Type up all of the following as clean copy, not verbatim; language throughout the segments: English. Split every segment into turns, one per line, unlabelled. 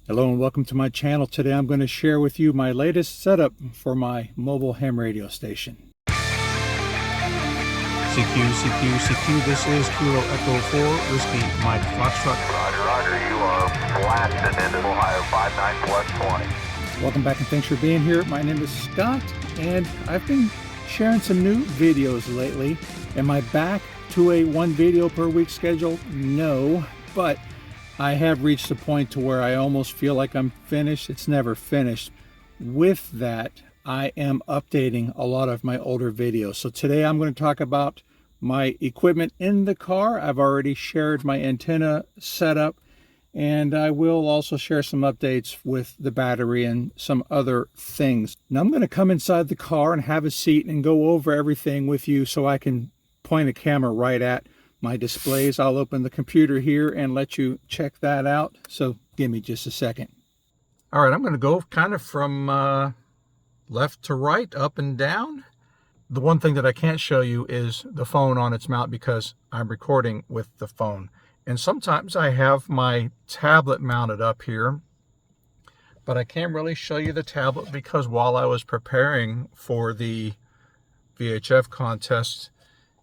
Hello and welcome to my channel. Today I'm going to share with you my latest setup for my mobile ham radio station.
CQ, this is Kilo Echo 4, Whiskey Mike Foxtrot.
Roger, you are blasted into Ohio 59 plus 20.
Welcome back and thanks for being here. My name is Scott and I've been sharing some new videos lately. Am I back to a one video per week schedule? No, but I have reached a point to where I almost feel like I'm finished. It's never finished. With that, I am updating a lot of my older videos. So today I'm going to talk about my equipment in the car. I've already shared my antenna setup, and I will also share some updates with the battery and some other things. Now I'm going to come inside the car and have a seat and go over everything with you so I can point a camera right at my displays. I'll open the computer here and let you check that out. So give me just a second. All right, I'm going to go kind of from left to right, up and down. The one thing that I can't show you is the phone on its mount because I'm recording with the phone. And sometimes I have my tablet mounted up here, but I can't really show you the tablet because while I was preparing for the VHF contest,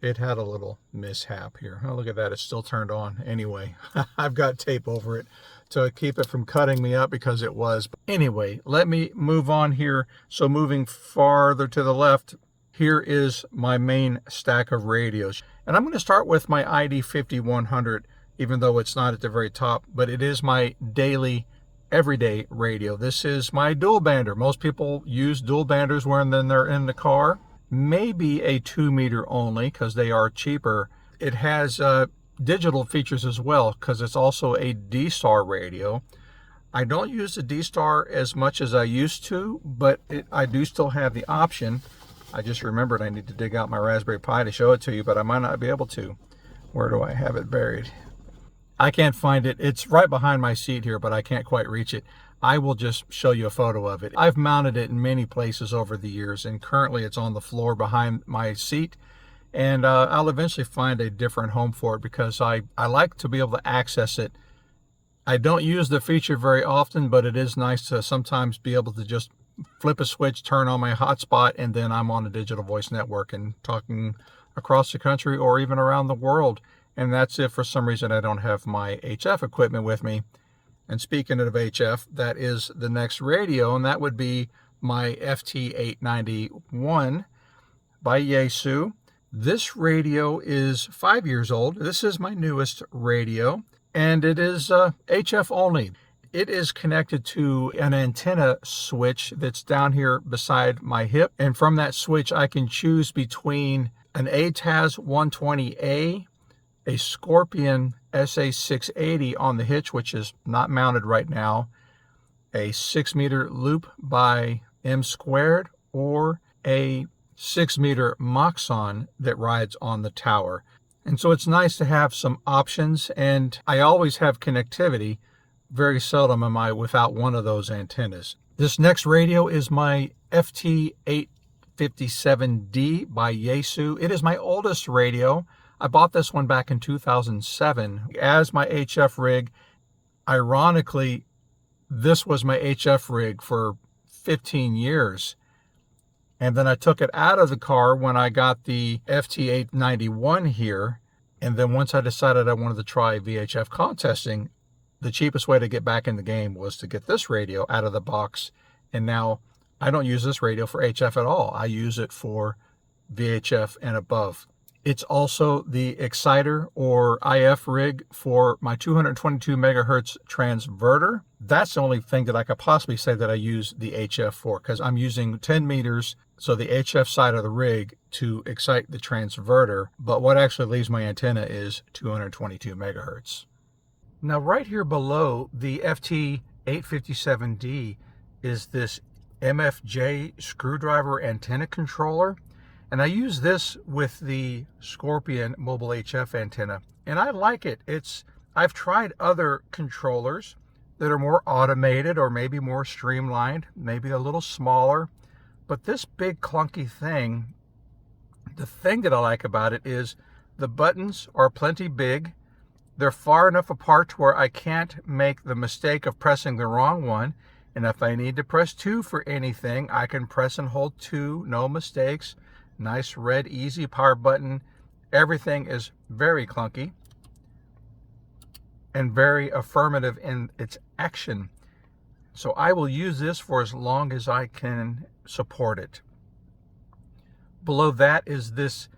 it had a little mishap here. Oh, look at that. It's still turned on. Anyway, I've got tape over it to keep it from cutting me up because it was. But anyway, let me move on here. So moving farther to the left, here is my main stack of radios. And I'm going to start with my ID5100, even though it's not at the very top, but it is my daily, everyday radio. This is my dual bander. Most people use dual banders when they're in the car. Maybe a 2-meter only because they are cheaper. It has digital features as well because it's also a D-Star radio. I don't use the D-Star as much as I used to, but I do still have the option. I just remembered I need to dig out my Raspberry Pi to show it to you, but I might not be able to. Where do I have it buried? I can't find it. It's right behind my seat here, but I can't quite reach it. I will just show you a photo of it. I've mounted it in many places over the years, and currently it's on the floor behind my seat. And I'll eventually find a different home for it because I like to be able to access it. I don't use the feature very often, but it is nice to sometimes be able to just flip a switch, turn on my hotspot, and then I'm on a digital voice network and talking across the country or even around the world. And that's if for some reason I don't have my HF equipment with me. And speaking of HF, that is the next radio, and that would be my FT891 by Yaesu. This radio is 5 years old. This is my newest radio, and it is HF only. It is connected to an antenna switch that's down here beside my hip, and from that switch I can choose between an ATAS 120A, a Scorpion SA680 on the hitch, which is not mounted right now, a 6-meter loop by M Squared, or a 6-meter Moxon that rides on the tower. And so it's nice to have some options, and I always have connectivity. Very seldom am I without one of those antennas. This next radio is my FT857D by Yaesu. It is my oldest radio. I bought this one back in 2007 as my HF rig. Ironically, this was my HF rig for 15 years. And then I took it out of the car when I got the FT891 here. And then once I decided I wanted to try VHF contesting, the cheapest way to get back in the game was to get this radio out of the box. And now I don't use this radio for HF at all. I use it for VHF and above. It's also the exciter or IF rig for my 222 megahertz transverter. That's the only thing that I could possibly say that I use the HF for, because I'm using 10 meters, so the HF side of the rig, to excite the transverter. But what actually leaves my antenna is 222 megahertz. Now right here below the FT857D is this MFJ screwdriver antenna controller. And I use this with the Scorpion mobile HF antenna, and I like it. I've tried other controllers that are more automated or maybe more streamlined, maybe a little smaller, but this big clunky thing, the thing that I like about it is the buttons are plenty big. They're far enough apart to where I can't make the mistake of pressing the wrong one. And if I need to press 2 for anything, I can press and hold 2, no mistakes. Nice red easy power button. Everything is very clunky and very affirmative in its action. So I will use this for as long as I can support it. Below that is this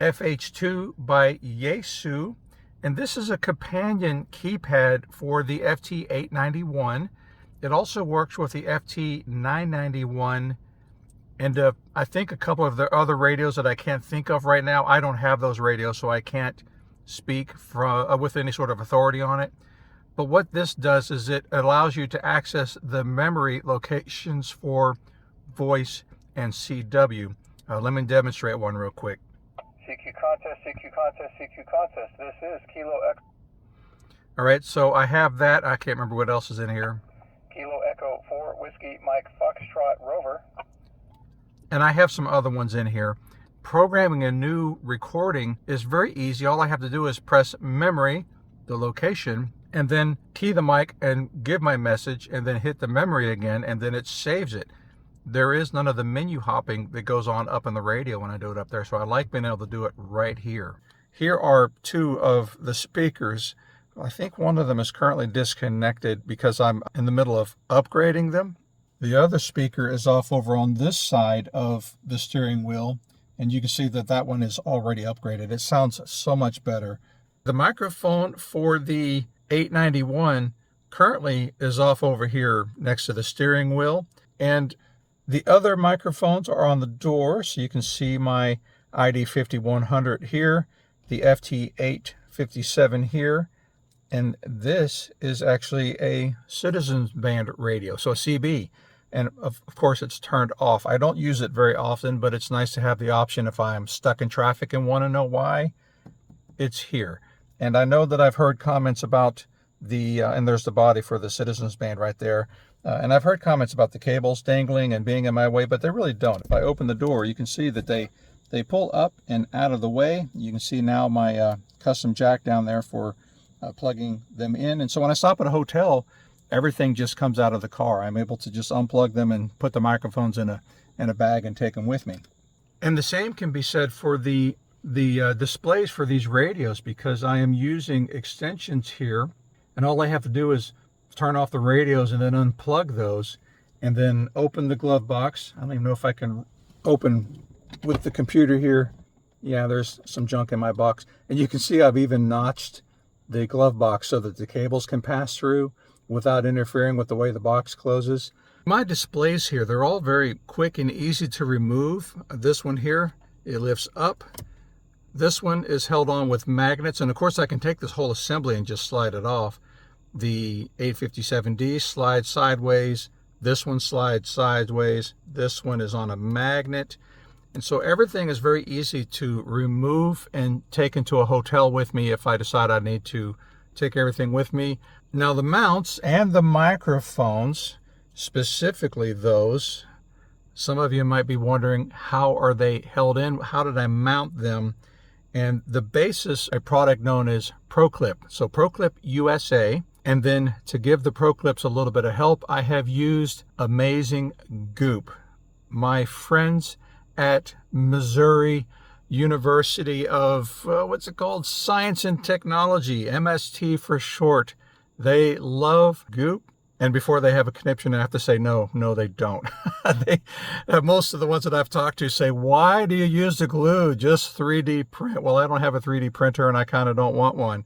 FH2 by Yaesu, and this is a companion keypad for the FT891. It also works with the FT991 and I think a couple of the other radios that I can't think of right now. I don't have those radios, so I can't speak with any sort of authority on it. But what this does is it allows you to access the memory locations for voice and CW. Let me demonstrate one real quick.
CQ contest, CQ contest, CQ contest. This is Kilo Echo.
All right, so I have that. I can't remember what else is in here.
Kilo Echo 4 Whiskey Mike Foxtrot Rover.
And I have some other ones in here. Programming a new recording is very easy. All I have to do is press memory, the location, and then key the mic and give my message, and then hit the memory again, and then it saves it. There is none of the menu hopping that goes on up in the radio when I do it up there, so I like being able to do it right here. Here are 2 of the speakers. I think one of them is currently disconnected because I'm in the middle of upgrading them. The other speaker is off over on this side of the steering wheel, and you can see that that one is already upgraded. It sounds so much better. The microphone for the 891 currently is off over here next to the steering wheel, and the other microphones are on the door, so you can see my ID5100 here, the FT857 here, and this is actually a Citizens Band radio, so a CB. And of course it's turned off. I don't use it very often, but it's nice to have the option if I'm stuck in traffic and want to know why. It's here. And I know that I've heard comments about and there's the body for the Citizens Band right there. And I've heard comments about the cables dangling and being in my way, but they really don't. If I open the door, you can see that they pull up and out of the way. You can see now my custom jack down there for plugging them in. And so when I stop at a hotel, everything just comes out of the car. I'm able to just unplug them and put the microphones in a bag and take them with me. And the same can be said for the displays for these radios, because I am using extensions here, and all I have to do is turn off the radios and then unplug those and then open the glove box. I don't even know if I can open with the computer here. Yeah, there's some junk in my box. And you can see I've even notched the glove box so that the cables can pass through without interfering with the way the box closes. My displays here, they're all very quick and easy to remove. This one here, it lifts up. This one is held on with magnets, and of course I can take this whole assembly and just slide it off. The 857D slides sideways. This one slides sideways. This one is on a magnet. And so everything is very easy to remove and take into a hotel with me if I decide I need to take everything with me. Now the mounts and the microphones, specifically those, some of you might be wondering, how are they held in? How did I mount them? And the basis, a product known as ProClip. So ProClip USA. And then to give the ProClips a little bit of help, I have used Amazing Goop. My friends at Missouri University of, what's it called? Science and Technology, MST for short. They love Goop. And before they have a conniption, I have to say, no, they don't. Most of the ones that I've talked to say, why do you use the glue? Just 3D print. Well, I don't have a 3D printer and I kind of don't want one.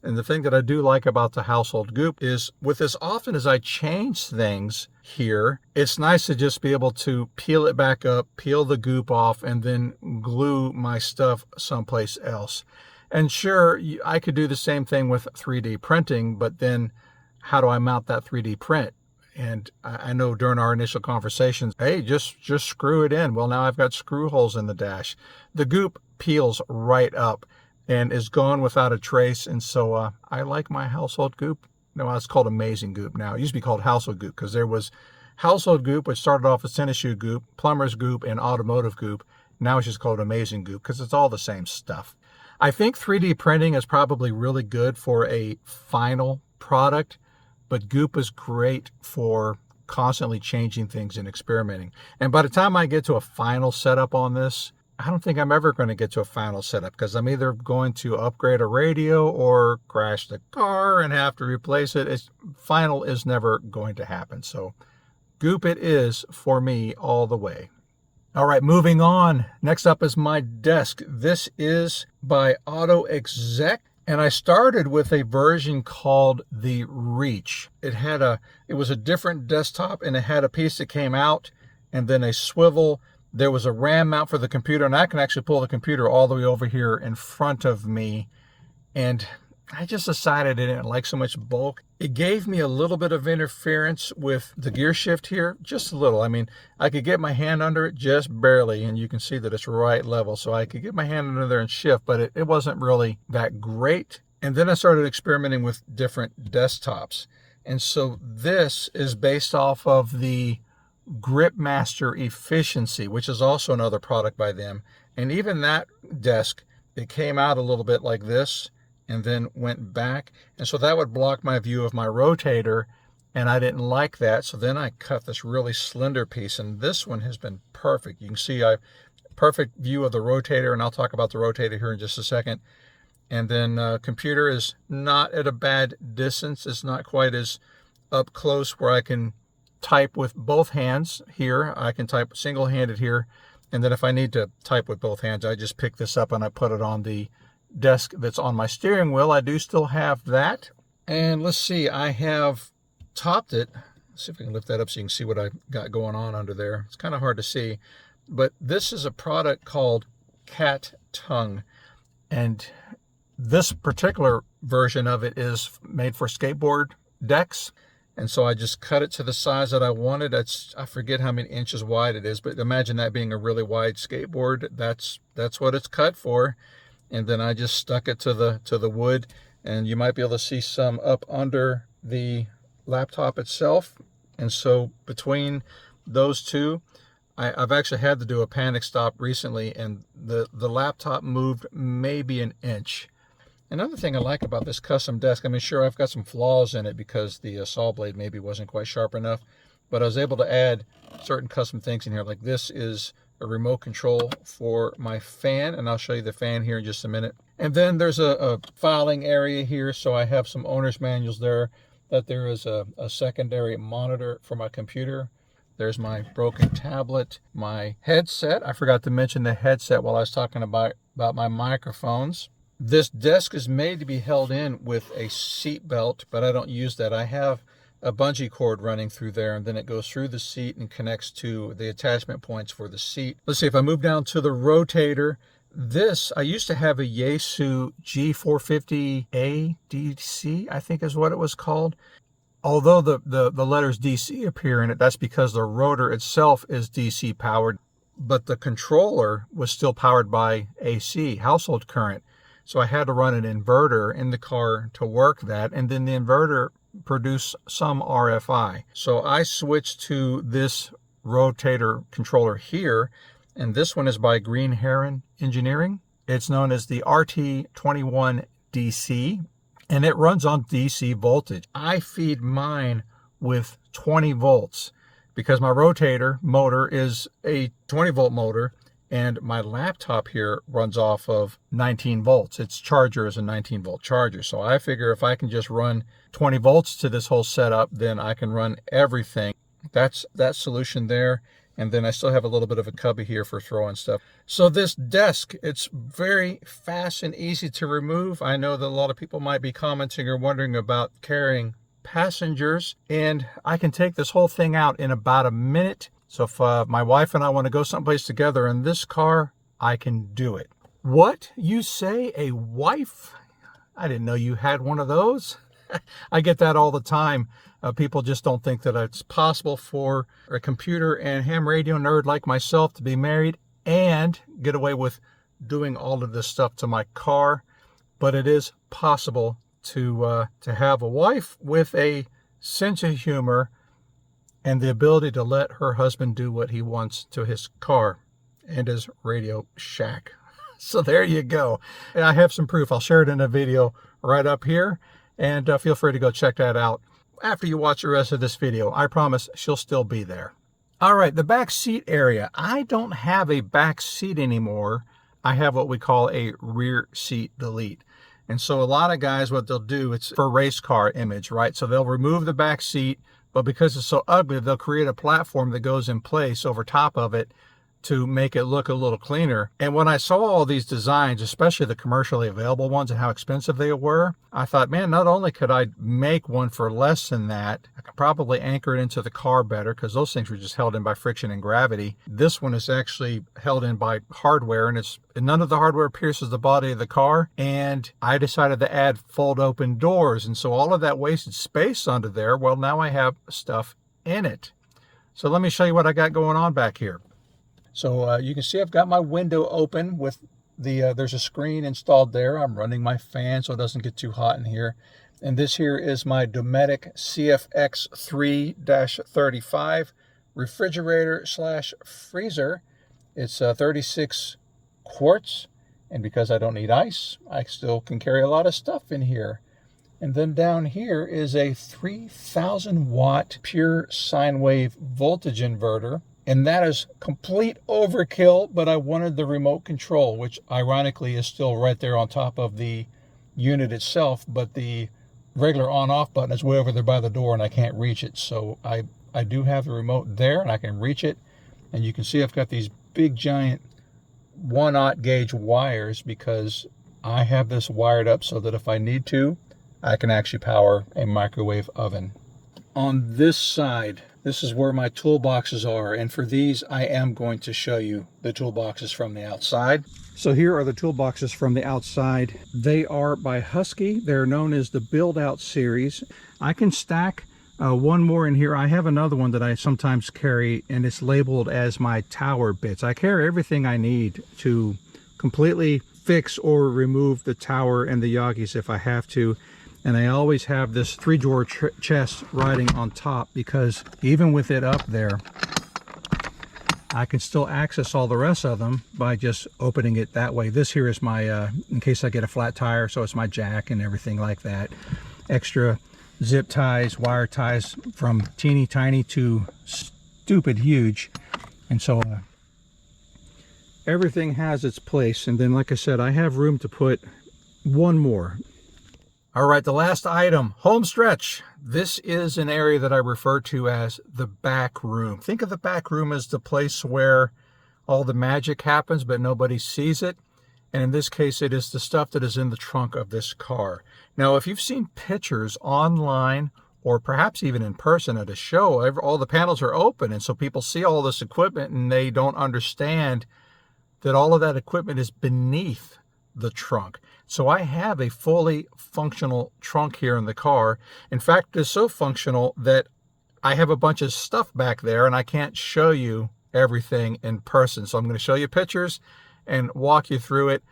And the thing that I do like about the household Goop is, with as often as I change things here, it's nice to just be able to peel it back up, peel the Goop off, and then glue my stuff someplace else. And sure, I could do the same thing with 3D printing, but then how do I mount that 3D print? And I know during our initial conversations, hey, just screw it in. Well, now I've got screw holes in the dash. The Goop peels right up and is gone without a trace. And so I like my household Goop. No, it's called Amazing Goop now. It used to be called Household Goop because there was Household Goop, which started off as tennis shoe Goop, plumber's Goop, and automotive Goop. Now it's just called Amazing Goop because it's all the same stuff. I think 3D printing is probably really good for a final product, but Goop is great for constantly changing things and experimenting. And by the time I get to a final setup on this, I don't think I'm ever going to get to a final setup, because I'm either going to upgrade a radio or crash the car and have to replace it. Final is never going to happen. So Goop it is for me all the way. All right, moving on. Next up is my desk. This is by Auto Exec, and I started with a version called the Reach. It was a different desktop, and it had a piece that came out and then a swivel. There was a RAM mount for the computer, and I can actually pull the computer all the way over here in front of me. And I just decided I didn't like so much bulk. It gave me a little bit of interference with the gear shift here, just a little. I mean, I could get my hand under it just barely, and you can see that it's right level. So I could get my hand under there and shift, but it wasn't really that great. And then I started experimenting with different desktops. And so this is based off of the Gripmaster Efficiency, which is also another product by them. And even that desk, it came out a little bit like this and then went back, and so that would block my view of my rotator, and I didn't like that. So then I cut this really slender piece, and this one has been perfect. You can see I perfect view of the rotator, and I'll talk about the rotator here in just a second. And then computer is not at a bad distance. It's not quite as up close where I can type with both hands here. I can type single-handed here, and then if I need to type with both hands, I just pick this up and I put it on the desk that's on my steering wheel. I do still have that. And let's see, I have topped it. Let's see if I can lift that up so you can see what I got going on under there. It's kind of hard to see, but this is a product called Cat Tongue, and this particular version of it is made for skateboard decks. And so I just cut it to the size that I wanted. I forget how many inches wide it is, but imagine that being a really wide skateboard. That's what it's cut for. And then I just stuck it to the wood, and you might be able to see some up under the laptop itself. And so between those two, I've actually had to do a panic stop recently, and the laptop moved maybe an inch. Another thing I like about this custom desk, I mean, sure, I've got some flaws in it because the saw blade maybe wasn't quite sharp enough, but I was able to add certain custom things in here. Like this is a remote control for my fan, and I'll show you the fan here in just a minute. And then there's a filing area here, so I have some owner's manuals there, that there is a secondary monitor for my computer. There's my broken tablet, my headset. I forgot to mention the headset while I was talking about my microphones. This desk is made to be held in with a seat belt, but I don't use that. I have a bungee cord running through there, and then it goes through the seat and connects to the attachment points for the seat. Let's see, if I move down to the rotator, this, I used to have a Yaesu G450A DC, I think is what it was called. Although the letters DC appear in it, that's because the rotor itself is DC powered, but the controller was still powered by AC, household current. So I had to run an inverter in the car to work that, and then the inverter produced some RFI. So I switched to this rotator controller here, and this one is by Green Heron Engineering. It's known as the RT21 DC, and it runs on DC voltage. I feed mine with 20 volts because my rotator motor is a 20 volt motor, and my laptop here runs off of 19 volts. Its charger is a 19 volt charger. So I figure if I can just run 20 volts to this whole setup, then I can run everything. That's that solution there. And then I still have a little bit of a cubby here for throwing stuff. So this desk, it's very fast and easy to remove. I know that a lot of people might be commenting or wondering about carrying passengers, and I can take this whole thing out in about a minute. So if my wife and I want to go someplace together in this car, I can do it. What? You say a wife? I didn't know you had one of those. I get that all the time. People just don't think that it's possible for a computer and ham radio nerd like myself to be married and get away with doing all of this stuff to my car. But it is possible to have a wife with a sense of humor and the ability to let her husband do what he wants to his car and his Radio Shack. So there you go. And I have some proof. I'll share it in a video right up here, and feel free to go check that out after you watch the rest of this video. I promise she'll still be there. All right, the back seat area. I don't have a back seat anymore. I have what we call a rear seat delete. And so a lot of guys, what they'll do, it's for race car image, right? So they'll remove the back seat, but because it's so ugly, they'll create a platform that goes in place over top of it to make it look a little cleaner. And when I saw all these designs, especially the commercially available ones and how expensive they were, I thought, man, not only could I make one for less than that, I could probably anchor it into the car better, because those things were just held in by friction and gravity. This one is actually held in by hardware, and none of the hardware pierces the body of the car. And I decided to add fold open doors. And so all of that wasted space under there, well, now I have stuff in it. So let me show you what I got going on back here. So you can see I've got my window open with there's a screen installed there. I'm running my fan so it doesn't get too hot in here. And this here is my Dometic CFX 3-35 refrigerator / freezer. It's 36 quarts. And because I don't need ice, I still can carry a lot of stuff in here. And then down here is a 3,000 watt pure sine wave voltage inverter. And that is complete overkill, but I wanted the remote control, which ironically is still right there on top of the unit itself, but the regular on-off button is way over there by the door and I can't reach it. So I do have the remote there and I can reach it. And you can see I've got these big giant 1/0 gauge wires because I have this wired up so that if I need to, I can actually power a microwave oven. On this side, this is where my toolboxes are, and for these I am going to show you the toolboxes from the outside. So here are the toolboxes from the outside. They are by Husky. They're known as the Build Out series. I can stack one more in here. I have another one that I sometimes carry, and it's labeled as my tower bits. I carry everything I need to completely fix or remove the tower and the Yagis if I have to. And I always have this 3-drawer chest riding on top, because even with it up there, I can still access all the rest of them by just opening it that way. This here is my, in case I get a flat tire, so it's my jack and everything like that. Extra zip ties, wire ties from teeny tiny to stupid huge. And so everything has its place. And then, like I said, I have room to put one more. All right, the last item, home stretch. This is an area that I refer to as the back room. Think of the back room as the place where all the magic happens, but nobody sees it. And in this case, it is the stuff that is in the trunk of this car. Now, if you've seen pictures online or perhaps even in person at a show, all the panels are open. And so people see all this equipment and they don't understand that all of that equipment is beneath the trunk. So I have a fully functional trunk here in the car. In fact, it's so functional that I have a bunch of stuff back there and I can't show you everything in person. So I'm going to show you pictures and walk you through it.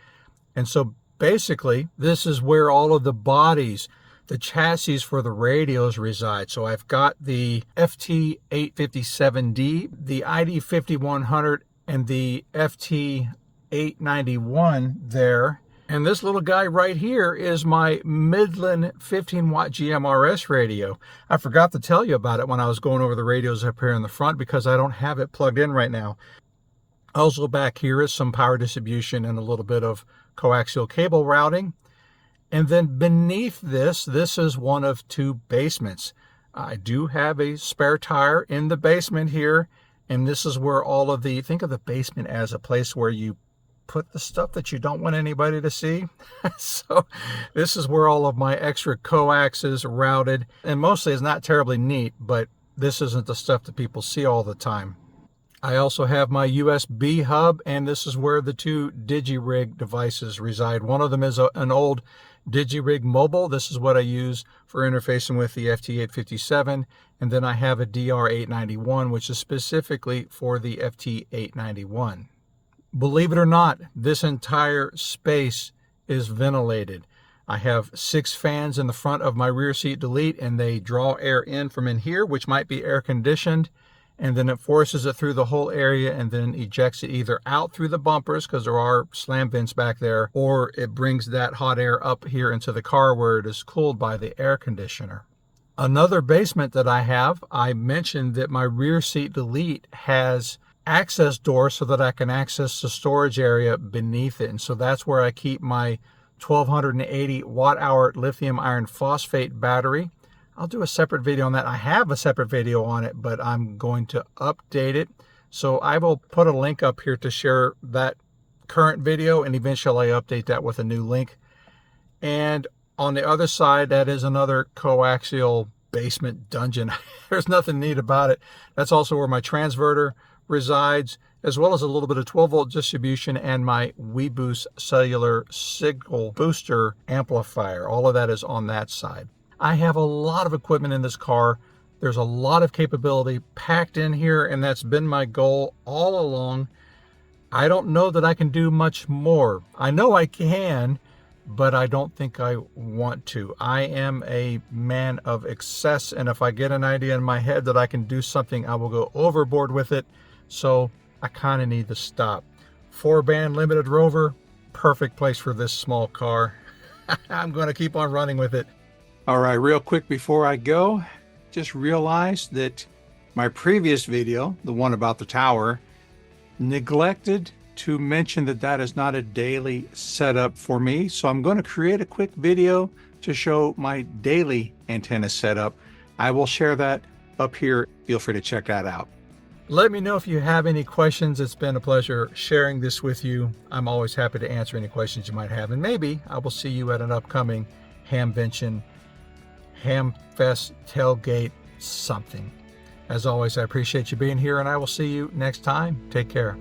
And so basically, this is where all of the bodies, the chassis for the radios reside. So I've got the FT857D, the ID5100, and the FT891 there. And this little guy right here is my Midland 15-watt GMRS radio. I forgot to tell you about it when I was going over the radios up here in the front because I don't have it plugged in right now. Also back here is some power distribution and a little bit of coaxial cable routing. And then beneath this is one of 2 basements. I do have a spare tire in the basement here. And this is where all of the, think of the basement as a place where you put the stuff that you don't want anybody to see. So this is where all of my extra coax is routed. And mostly it's not terribly neat, but this isn't the stuff that people see all the time. I also have my USB hub, and this is where the 2 DigiRig devices reside. One of them is an old DigiRig Mobile. This is what I use for interfacing with the FT857. And then I have a DR891, which is specifically for the FT891. Believe it or not, this entire space is ventilated. I have 6 fans in the front of my rear seat delete, and they draw air in from in here, which might be air conditioned. and then it forces it through the whole area and then ejects it either out through the bumpers, because there are slam vents back there, or it brings that hot air up here into the car where it is cooled by the air conditioner. Another basement that I have, I mentioned that my rear seat delete has access door so that I can access the storage area beneath it. And so that's where I keep my 1280 watt hour lithium iron phosphate battery. I'll do a separate video on that. I have a separate video on it, but I'm going to update it. So I will put a link up here to share that current video, and eventually I update that with a new link. And on the other side, that is another coaxial basement dungeon. There's nothing neat about it. That's also where my transverter resides, as well as a little bit of 12-volt distribution and my WeBoost cellular signal booster amplifier. All of that is on that side. I have a lot of equipment in this car. There's a lot of capability packed in here, and that's been my goal all along. I don't know that I can do much more. I know I can, but I don't think I want to. I am a man of excess, and if I get an idea in my head that I can do something, I will go overboard with it. So I kind of need to stop. 4-band limited rover, perfect place for this small car. I'm going to keep on running with it. All right, real quick before I go, just realized that my previous video, the one about the tower, neglected to mention that that is not a daily setup for me. So I'm going to create a quick video to show my daily antenna setup. I will share that up here. Feel free to check that out. Let me know if you have any questions. It's been a pleasure sharing this with you. I'm always happy to answer any questions you might have. And maybe I will see you at an upcoming Hamvention, Hamfest, tailgate, something. As always, I appreciate you being here, and I will see you next time. Take care.